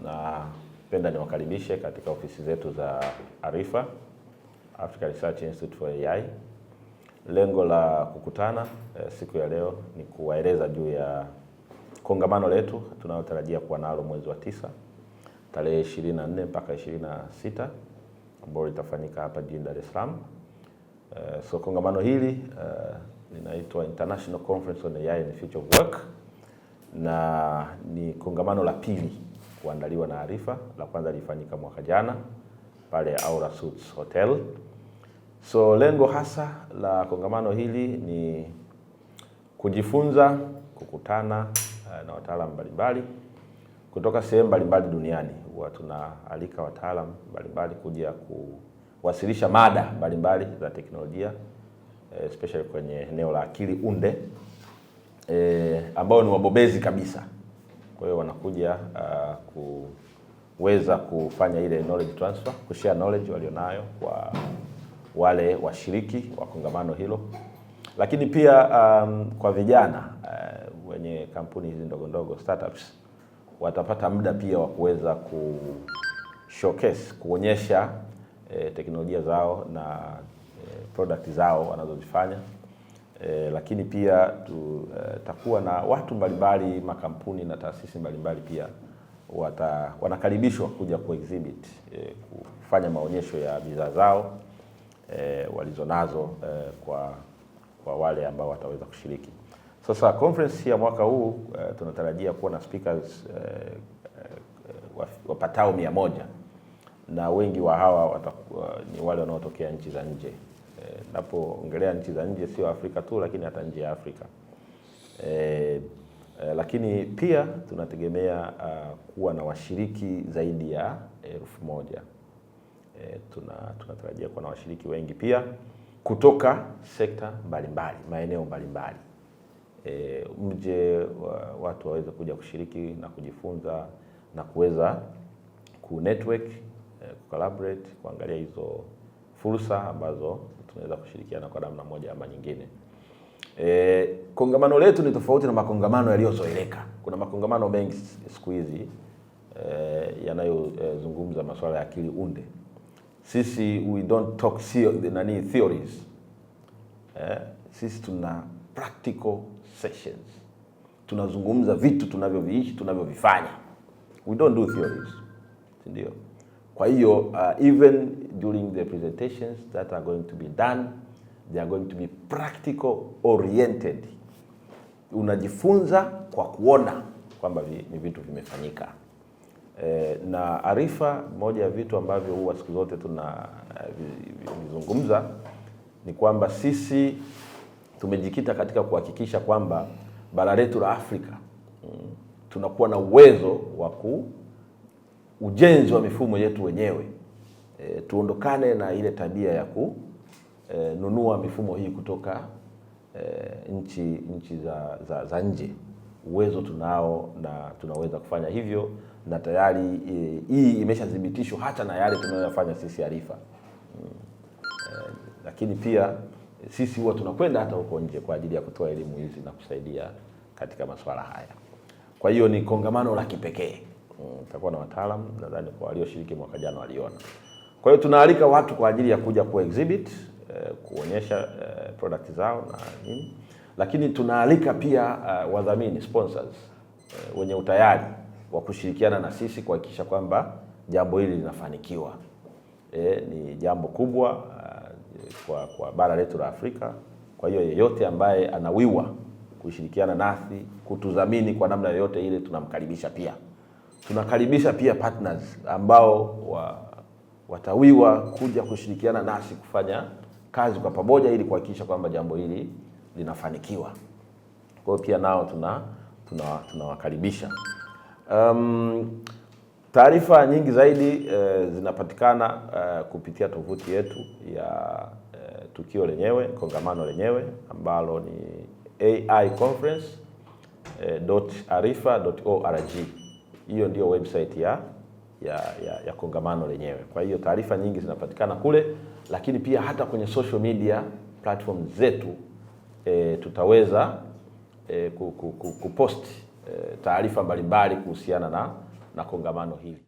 na penda niwakaribishe katika ofisi zetu za Arifa, Africa Research Institute for AI. Lengo la kukutana siku ya leo ni kuwaeleza juu ya kongamano letu tunalotarajia kuwa nalo mwezi wa 9 tarehe 24 mpaka 26 ambalo litafanyika hapa jijini Dar es Salaam. So kongamano hili linaitwa International Conference on AI and the Future of Work, na ni kongamano la pili kuandaliwa na Arifa. La kwanza lilifanyika mwaka jana pale Aura Suites Hotel. So lengo hasa la kongamano hili ni kujifunza, kukutana na wataalamu mbalimbali kutoka sehemu mbalimbali duniani. Huwa tunaalika wataalamu mbalimbali kuja kuwasilisha mada mbalimbali za teknolojia, especially kwenye eneo la akili unde, ambao ni wabobezi kabisa. Kwa hiyo wanakuja kuweza kufanya ile knowledge transfer, kushare knowledge walionayo kwa wale washiriki wa kongamano hilo. Lakini pia kwa vijana wenye kampuni hizi ndogo ndogo, startups, watapata muda pia wa kuweza showcase, kuonyesha teknolojia zao na product zao wanazozifanya. Lakini pia tutakuwa na watu mbalimbali, makampuni na taasisi mbalimbali pia wanakaribishwa kuja kuexhibit, kufanya maonyesho ya bidhaa zao walizonazo kwa wale ambao wataweza kushiriki. Sasa conference ya mwaka huu tunatarajia kuwa na speakers wapatao 100, na wengi wa hawa ni wale wanaotokea nchi za nje. Napoongelea nchi za nje sio Afrika tu, lakini hata nje ya Afrika. Lakini pia tunategemea kuwa na washiriki zaidi ya 1000. Tunatarajia kuwa na washiriki wengi pia kutoka sekta mbalimbali, maeneo mbalimbali. Mje watu waweze kuja kushiriki na kujifunza na kuweza network, collaborate, kuangalia hizo fursa ambazo tunaweza kushirikiana kwa namna moja ama nyingine. Kongamano letu ni tofauti na makongamano yaliyozoeleka. Kuna makongamano mengi siku hizi yanayozungumza masuala ya akili unde. Sisi we don't talk theories. Sisi tuna practical sessions. Tunazungumza vitu tunavyoviishi, tunavyovifanya. We don't do theories. Ndio. Kwa hiyo even during the presentations that are going to be done, they are going to be practical oriented. Unajifunza kwa kuona kwamba ni vitu vimefanyika. Na Arifa, moja ya vitu ambavyo huwa siku zote tunavizungumza ni kwamba sisi tumejikita katika kuhakikisha kwamba bara letu la Afrika tunakuwa na uwezo wa ujenzi wa mifumo yetu wenyewe. Tuondokane na ile tabia ya kununua mifumo hii kutoka nchi za nje. Uwezo tunao na tunaweza kufanya hivyo, na tayari hii imeshathibitishwa hata na yale tunayofanya sisi Arifa. Lakini pia sisi huwa tunakwenda hata huko nje kwa ajili ya kutoa elimu hizi na kusaidia katika masuala haya. Kwa hiyo ni kongamano la kipekee. Tutakuwa na wataalamu, nadhani kwa walioshiriki mwaka jana waliona. Kwa hiyo tunaalika watu kwa ajili ya kuja kuexhibit, kuonyesha product zao na nini. Lakini tunaalika pia wadhamini, sponsors, wenye utayari wa kushirikiana na sisi kuhakikisha kwamba jambo hili linafanikiwa. Ni jambo kubwa kwa bara letu la Afrika. Kwa hiyo yeyote ambaye anawiwa kushirikiana nasi, kutudhamini kwa namna yoyote ile, tunamkaribisha pia. Tunakaribisha pia partners ambao watawiwa kuja kushirikiana nasi kufanya kazi kwa pamoja ili kuhakikisha kwamba jambo hili linafanikiwa. Kwa hiyo pia nao tunawakaribisha. Taarifa nyingi zaidi zinapatikana kupitia tovuti yetu ya tukio lenyewe, kongamano lenyewe, ambalo ni aiconference.arifa.org. Hiyo ndio website ya kongamano lenyewe. Kwa hiyo taarifa nyingi zinapatikana kule, lakini pia hata kwenye social media platform zetu tutaweza kupost taarifa mbalimbali kuhusiana na na kongamano hili.